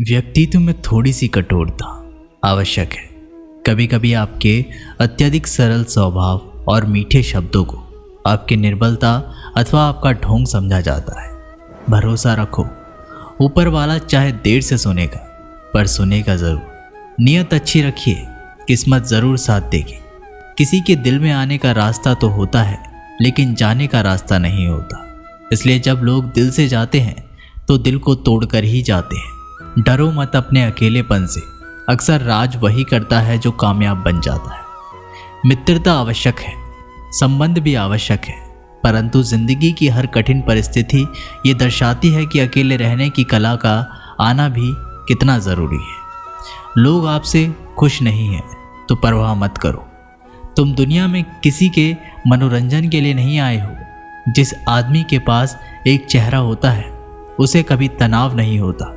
व्यक्तित्व में थोड़ी सी कठोरता आवश्यक है। कभी कभी आपके अत्यधिक सरल स्वभाव और मीठे शब्दों को आपकी निर्बलता अथवा आपका ढोंग समझा जाता है। भरोसा रखो, ऊपर वाला चाहे देर से सुनेगा पर सुनेगा ज़रूर। नियत अच्छी रखिए, किस्मत ज़रूर साथ देगी। किसी के दिल में आने का रास्ता तो होता है लेकिन जाने का रास्ता नहीं होता। इसलिए जब लोग दिल से जाते हैं तो दिल को तोड़कर ही जाते हैं। डरो मत अपने अकेलेपन से, अक्सर राज वही करता है जो कामयाब बन जाता है। मित्रता आवश्यक है, संबंध भी आवश्यक है, परंतु जिंदगी की हर कठिन परिस्थिति ये दर्शाती है कि अकेले रहने की कला का आना भी कितना ज़रूरी है। लोग आपसे खुश नहीं हैं तो परवाह मत करो। तुम दुनिया में किसी के मनोरंजन के लिए नहीं आए हो। जिस आदमी के पास एक चेहरा होता है उसे कभी तनाव नहीं होता।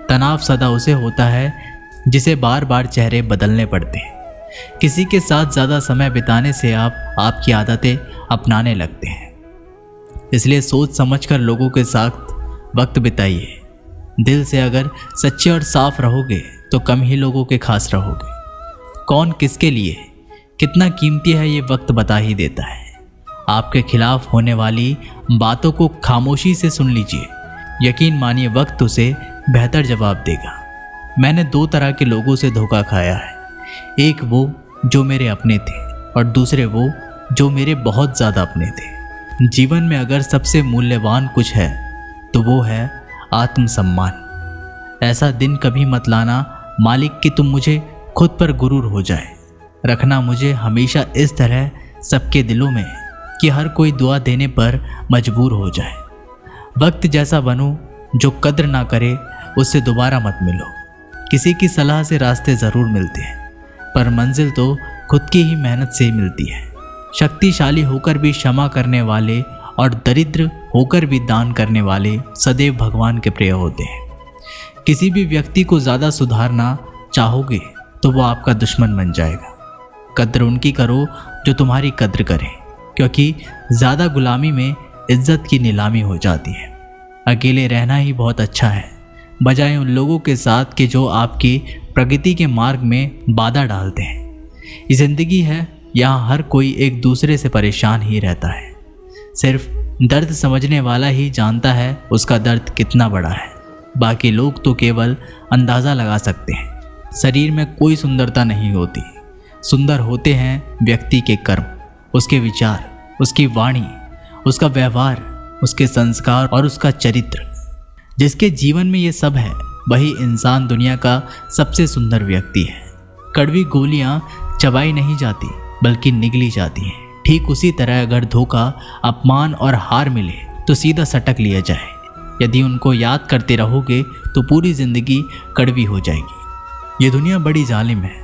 तनाव सदा उसे होता है जिसे बार बार चेहरे बदलने पड़ते हैं। किसी के साथ ज़्यादा समय बिताने से आप आपकी आदतें अपनाने लगते हैं। इसलिए सोच समझकर लोगों के साथ वक्त बिताइए। दिल से अगर सच्चे और साफ रहोगे तो कम ही लोगों के खास रहोगे। कौन किसके लिए कितना कीमती है ये वक्त बता ही देता है। आपके खिलाफ होने वाली बातों को खामोशी से सुन लीजिए। यकीन मानिए वक्त उसे बेहतर जवाब देगा। मैंने दो तरह के लोगों से धोखा खाया है। एक वो जो मेरे अपने थे और दूसरे वो जो मेरे बहुत ज़्यादा अपने थे। जीवन में अगर सबसे मूल्यवान कुछ है तो वो है आत्मसम्मान। ऐसा दिन कभी मत लाना मालिक कि तुम मुझे खुद पर गुरूर हो जाए। रखना मुझे हमेशा इस तरह सबके दिलों में कि हर कोई दुआ देने पर मजबूर हो जाए। वक्त जैसा बनो, जो कद्र ना करे उससे दोबारा मत मिलो। किसी की सलाह से रास्ते ज़रूर मिलते हैं पर मंजिल तो खुद की ही मेहनत से ही मिलती है। शक्तिशाली होकर भी क्षमा करने वाले और दरिद्र होकर भी दान करने वाले सदैव भगवान के प्रिय होते हैं। किसी भी व्यक्ति को ज़्यादा सुधारना चाहोगे तो वो आपका दुश्मन बन जाएगा। कद्र उनकी करो जो तुम्हारी कद्र करें, क्योंकि ज़्यादा गुलामी में इज्जत की नीलामी हो जाती है। अकेले रहना ही बहुत अच्छा है, बजाय उन लोगों के साथ कि जो आपकी प्रगति के मार्ग में बाधा डालते हैं। ये ज़िंदगी है, यहाँ हर कोई एक दूसरे से परेशान ही रहता है। सिर्फ दर्द समझने वाला ही जानता है उसका दर्द कितना बड़ा है। बाकी लोग तो केवल अंदाज़ा लगा सकते हैं। शरीर में कोई सुंदरता नहीं होती, सुंदर होते हैं व्यक्ति के कर्म, उसके विचार, उसकी वाणी, उसका व्यवहार, उसके संस्कार और उसका चरित्र। जिसके जीवन में ये सब है वही इंसान दुनिया का सबसे सुंदर व्यक्ति है। कड़वी गोलियां चबाई नहीं जाती बल्कि निगली जाती हैं। ठीक उसी तरह अगर धोखा, अपमान और हार मिले तो सीधा सटक लिया जाए। यदि उनको याद करते रहोगे तो पूरी जिंदगी कड़वी हो जाएगी। ये दुनिया बड़ी जालिम है,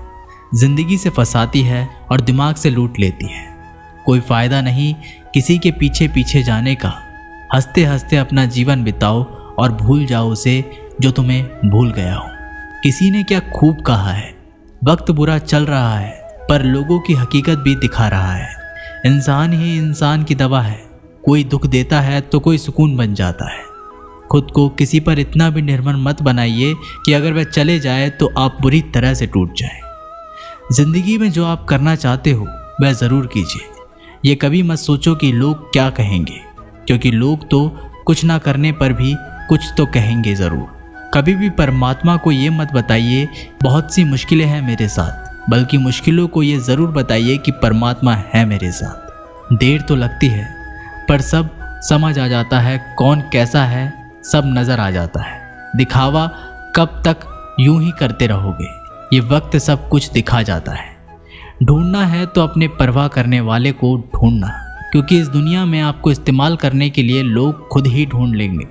जिंदगी से फंसाती है और दिमाग से लूट लेती है। कोई फ़ायदा नहीं किसी के पीछे पीछे जाने का। हंसते हंसते अपना जीवन बिताओ और भूल जाओ उसे जो तुम्हें भूल गया हो। किसी ने क्या खूब कहा है, वक्त बुरा चल रहा है पर लोगों की हकीकत भी दिखा रहा है। इंसान ही इंसान की दवा है, कोई दुख देता है तो कोई सुकून बन जाता है। खुद को किसी पर इतना भी निर्भर मत बनाइए कि अगर वह चले जाए तो आप बुरी तरह से टूट जाए। जिंदगी में जो आप करना चाहते हो वह ज़रूर कीजिए। ये कभी मत सोचो कि लोग क्या कहेंगे, क्योंकि लोग तो कुछ ना करने पर भी कुछ तो कहेंगे ज़रूर। कभी भी परमात्मा को ये मत बताइए बहुत सी मुश्किलें हैं मेरे साथ, बल्कि मुश्किलों को ये ज़रूर बताइए कि परमात्मा है मेरे साथ। देर तो लगती है पर सब समझ आ जाता है, कौन कैसा है सब नज़र आ जाता है। दिखावा कब तक यूं ही करते रहोगे, ये वक्त सब कुछ दिखा जाता है। ढूंढना है तो अपने परवाह करने वाले को ढूंढना, क्योंकि इस दुनिया में आपको इस्तेमाल करने के लिए लोग खुद ही ढूंढ लेंगे।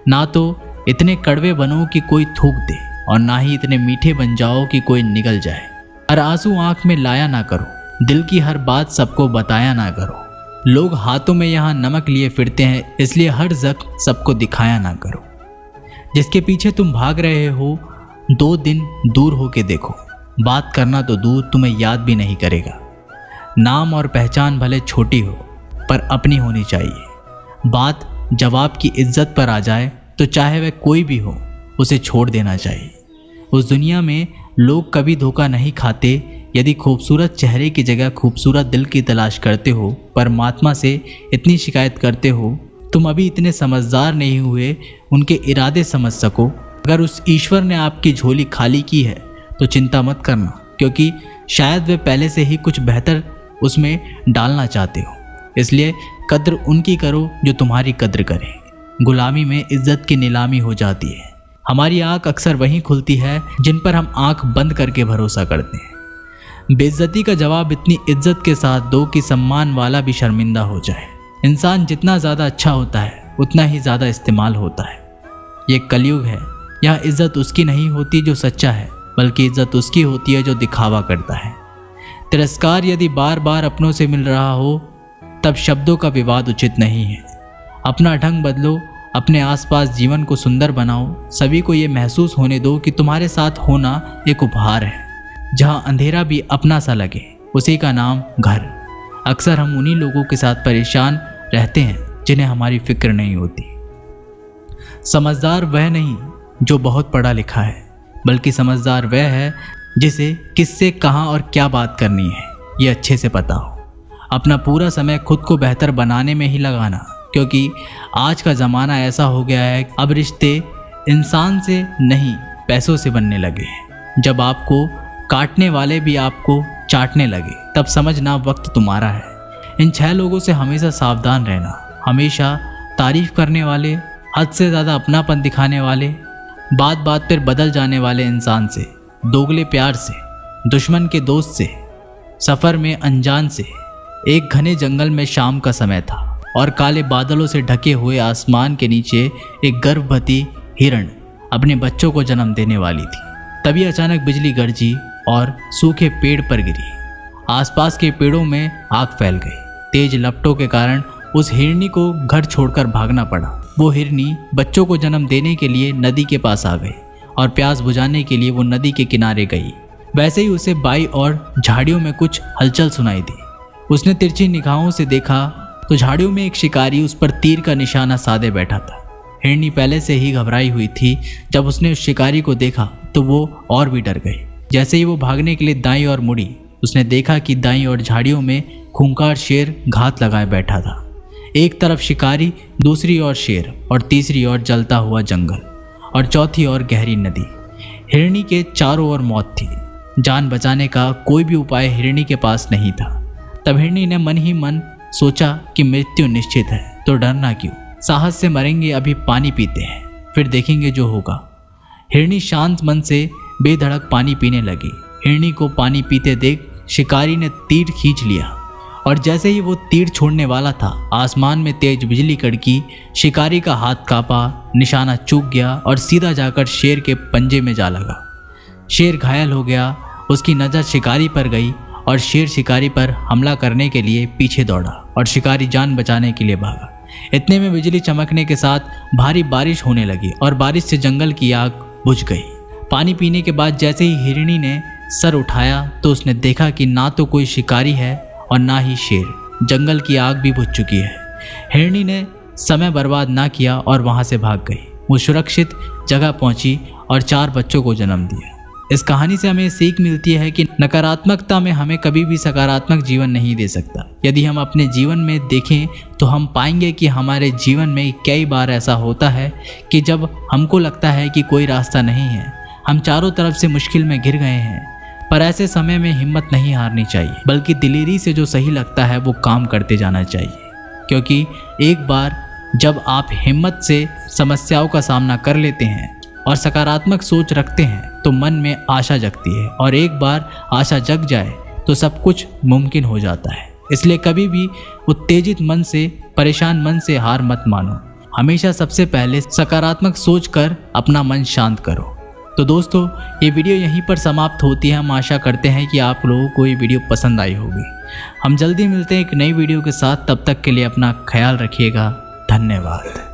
ना तो इतने कड़वे बनो कि कोई थूक दे और ना ही इतने मीठे बन जाओ कि कोई निगल जाए। हर आंसू आंख में लाया ना करो, दिल की हर बात सबको बताया ना करो। लोग हाथों में यहाँ नमक लिए फिरते हैं, इसलिए हर जख्म सबको दिखाया ना करो। जिसके पीछे तुम भाग रहे हो 2 दिन दूर होके देखो, बात करना तो दूर तुम्हें याद भी नहीं करेगा। नाम और पहचान भले छोटी हो पर अपनी होनी चाहिए। बात जवाब की इज्जत पर आ जाए तो चाहे वह कोई भी हो उसे छोड़ देना चाहिए। उस दुनिया में लोग कभी धोखा नहीं खाते। यदि खूबसूरत चेहरे की जगह खूबसूरत दिल की तलाश करते हो, परमात्मा से इतनी शिकायत करते हो, तुम अभी इतने समझदार नहीं हुए उनके इरादे समझ सको। अगर उस ईश्वर ने आपकी झोली खाली की है तो चिंता मत करना, क्योंकि शायद वे पहले से ही कुछ बेहतर उसमें डालना चाहते हो। इसलिए कद्र उनकी करो जो तुम्हारी कद्र करें। गुलामी में इज्जत की नीलामी हो जाती है। हमारी आंख अक्सर वहीं खुलती है जिन पर हम आंख बंद करके भरोसा करते हैं। बेइज्जती का जवाब इतनी इज्जत के साथ दो कि सम्मान वाला भी शर्मिंदा हो जाए। इंसान जितना ज़्यादा अच्छा होता है उतना ही ज़्यादा इस्तेमाल होता है। ये कलयुग है। यह इज्जत उसकी नहीं होती जो सच्चा है, बल्कि इज्जत उसकी होती है जो दिखावा करता है। तिरस्कार यदि बार बार अपनों से मिल रहा हो तब शब्दों का विवाद उचित नहीं है। अपना ढंग बदलो, अपने आसपास जीवन को सुंदर बनाओ। सभी को ये महसूस होने दो कि तुम्हारे साथ होना एक उपहार है। जहाँ अंधेरा भी अपना सा लगे, उसी का नाम घर। अक्सर हम उन्हीं लोगों के साथ परेशान रहते हैं जिन्हें हमारी फिक्र नहीं होती। समझदार वह नहीं जो बहुत पढ़ा लिखा है, बल्कि समझदार वह है जिसे किससे कहाँ और क्या बात करनी है ये अच्छे से पता हो। अपना पूरा समय खुद को बेहतर बनाने में ही लगाना, क्योंकि आज का ज़माना ऐसा हो गया है अब रिश्ते इंसान से नहीं पैसों से बनने लगे हैं। जब आपको काटने वाले भी आपको चाटने लगे तब समझना वक्त तुम्हारा है। इन 6 लोगों से हमेशा सावधान रहना। हमेशा तारीफ करने वाले, हद से ज़्यादा अपनापन दिखाने वाले, बात बात पर बदल जाने वाले इंसान से, दोगले प्यार से, दुश्मन के दोस्त से, सफ़र में अनजान से। एक घने जंगल में शाम का समय था और काले बादलों से ढके हुए आसमान के नीचे एक गर्भवती हिरण अपने बच्चों को जन्म देने वाली थी। तभी अचानक बिजली गरजी और सूखे पेड़ पर गिरी। आसपास के पेड़ों में आग फैल गई। तेज लपटों के कारण उस हिरनी को घर छोड़कर भागना पड़ा। वो हिरनी बच्चों को जन्म देने के लिए नदी के पास आ गई और प्यास बुझाने के लिए वो नदी के किनारे गई। वैसे ही उसे बाई और झाड़ियों में कुछ हलचल सुनाई दी। उसने तिरछी निगाहों से देखा तो झाड़ियों में एक शिकारी उस पर तीर का निशाना साधे बैठा था। हिरनी पहले से ही घबराई हुई थी। जब उसने उस शिकारी को देखा तो वो और भी डर गई। जैसे ही वो भागने के लिए दाईं ओर मुड़ी, उसने देखा कि दाईं ओर झाड़ियों में खूंखार शेर घात लगाए बैठा था। एक तरफ शिकारी, दूसरी ओर शेर और तीसरी ओर जलता हुआ जंगल और चौथी ओर गहरी नदी। हिरनी के चारों ओर मौत थी। जान बचाने का कोई भी उपाय हिरनी के पास नहीं था। तब हिरनी ने मन ही मन सोचा कि मृत्यु निश्चित है तो डरना क्यों, साहस से मरेंगे, अभी पानी पीते हैं फिर देखेंगे जो होगा। हिरनी शांत मन से बेधड़क पानी पीने लगी। हिरनी को पानी पीते देख शिकारी ने तीर खींच लिया और जैसे ही वो तीर छोड़ने वाला था, आसमान में तेज बिजली कड़की। शिकारी का हाथ कांपा, निशाना चूक गया और सीधा जाकर शेर के पंजे में जा लगा। शेर घायल हो गया। उसकी नज़र शिकारी पर गई और शेर शिकारी पर हमला करने के लिए पीछे दौड़ा और शिकारी जान बचाने के लिए भागा। इतने में बिजली चमकने के साथ भारी बारिश होने लगी और बारिश से जंगल की आग बुझ गई। पानी पीने के बाद जैसे ही हिरनी ने सर उठाया तो उसने देखा कि ना तो कोई शिकारी है और ना ही शेर। जंगल की आग भी बुझ चुकी है। हिरनी ने समय बर्बाद ना किया और वहाँ से भाग गई। वो सुरक्षित जगह पहुँची और 4 बच्चों को जन्म दिया। इस कहानी से हमें सीख मिलती है कि नकारात्मकता में हमें कभी भी सकारात्मक जीवन नहीं दे सकता। यदि हम अपने जीवन में देखें तो हम पाएंगे कि हमारे जीवन में कई बार ऐसा होता है कि जब हमको लगता है कि कोई रास्ता नहीं है, हम चारों तरफ से मुश्किल में घिर गए हैं, पर ऐसे समय में हिम्मत नहीं हारनी चाहिए, बल्कि दिलेरी से जो सही लगता है वो काम करते जाना चाहिए। क्योंकि एक बार जब आप हिम्मत से समस्याओं का सामना कर लेते हैं और सकारात्मक सोच रखते हैं तो मन में आशा जगती है, और एक बार आशा जग जाए तो सब कुछ मुमकिन हो जाता है। इसलिए कभी भी उत्तेजित मन से, परेशान मन से हार मत मानो। हमेशा सबसे पहले सकारात्मक सोच कर अपना मन शांत करो। तो दोस्तों, ये वीडियो यहीं पर समाप्त होती है। हम आशा करते हैं कि आप लोगों को ये वीडियो पसंद आई होगी। हम जल्दी मिलते हैं एक नई वीडियो के साथ। तब तक के लिए अपना ख्याल रखिएगा। धन्यवाद।